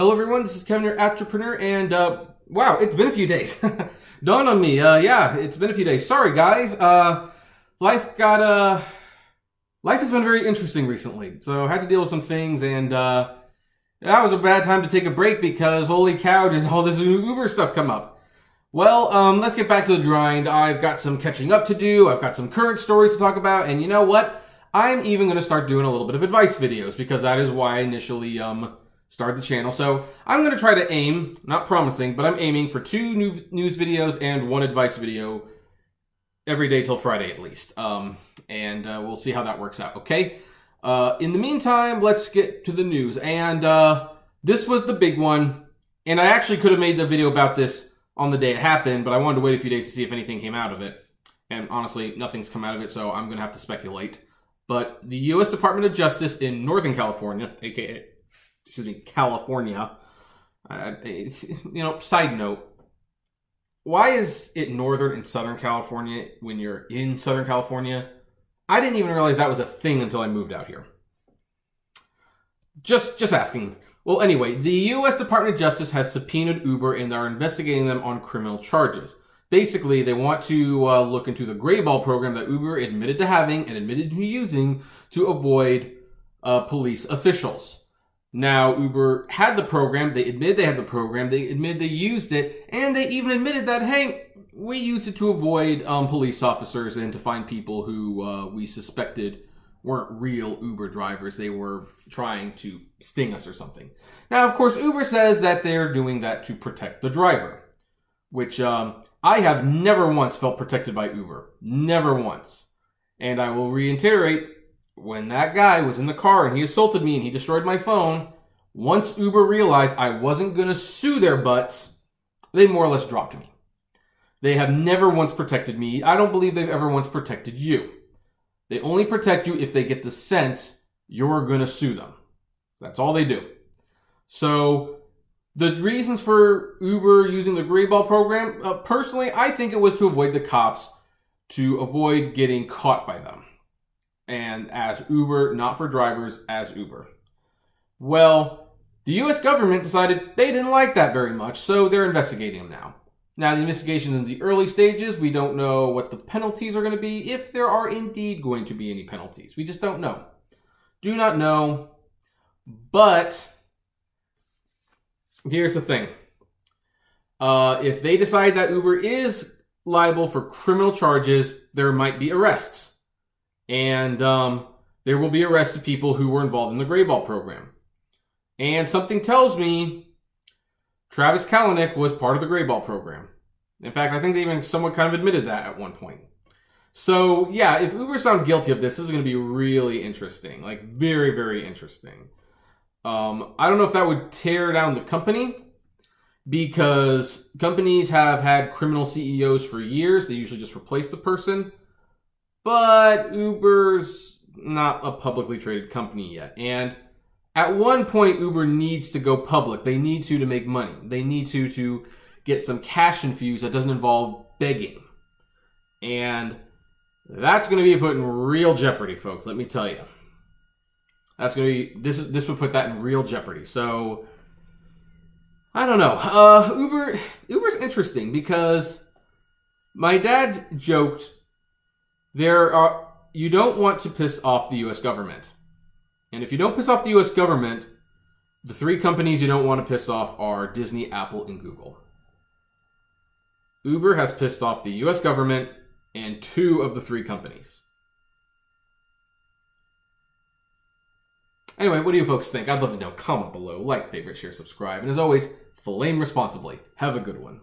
Hello everyone, this is Kevin, your entrepreneur, and wow, it's been a few days. Dawned on me, yeah, it's been a few days. Sorry guys, life has been very interesting recently, so I had to deal with some things, and that was a bad time to take a break because holy cow, did all this Uber stuff come up. Well, let's get back to the grind. I've got some catching up to do, I've got some current stories to talk about, and you know what? I'm even going to start doing a little bit of advice videos because that is why I initially started the channel. So I'm going to try to aim, not promising, but I'm aiming for 2 new news videos and 1 advice video every day till Friday at least. And we'll see how that works out, okay? In the meantime, let's get to the news. And this was the big one. And I actually could have made the video about this on the day it happened, but I wanted to wait a few days to see if anything came out of it. And honestly, nothing's come out of it, so I'm going to have to speculate. But the U.S. Department of Justice in Northern California, aka, excuse me, California, you know, side note, why is it Northern and Southern California when you're in Southern California? I didn't even realize that was a thing until I moved out here. Just asking. Well, anyway, the U.S. Department of Justice has subpoenaed Uber and are investigating them on criminal charges. Basically, they want to look into the gray ball program that Uber admitted to having and admitted to using to avoid police officials. Now, Uber had the program, they admitted they had the program, they admitted they used it, and they even admitted that, hey, we used it to avoid police officers and to find people who we suspected weren't real Uber drivers. They were trying to sting us or something. Now, of course, Uber says that they're doing that to protect the driver, which I have never once felt protected by Uber. Never once. And I will reiterate, when that guy was in the car and he assaulted me and he destroyed my phone, once Uber realized I wasn't going to sue their butts, they more or less dropped me. They have never once protected me. I don't believe they've ever once protected you. They only protect you if they get the sense you're going to sue them. That's all they do. So the reasons for Uber using the gray ball program, personally, I think it was to avoid the cops, to avoid getting caught by them. And as Uber, not for drivers, as Uber. Well, the U.S. government decided they didn't like that very much, so they're investigating them now. Now, the investigation is in the early stages. We don't know what the penalties are going to be, if there are indeed going to be any penalties. We just don't know. Do not know, but here's the thing. If they decide that Uber is liable for criminal charges, there might be arrests. And there will be arrests of people who were involved in the gray ball program. And something tells me Travis Kalanick was part of the gray ball program. In fact, I think they even somewhat kind of admitted that at one point. So, yeah, if Uber's found guilty of this is going to be really interesting. Like, very, very interesting. I don't know if that would tear down the company, because companies have had criminal CEOs for years. They usually just replace the person. But Uber's not a publicly traded company yet. And at one point, Uber needs to go public. They need to make money. They need to get some cash infused that doesn't involve begging. And that's going to be put in real jeopardy, folks. Let me tell you. That's going to be, this would put that in real jeopardy. So, I don't know. Uber's interesting because my dad joked, you don't want to piss off the U.S. government. And if you don't piss off the U.S. government, the 3 companies you don't want to piss off are Disney, Apple, and Google. Uber has pissed off the U.S. government and 2 of the 3 companies. Anyway, what do you folks think? I'd love to know. Comment below, like, favorite, share, subscribe. And as always, flame responsibly. Have a good one.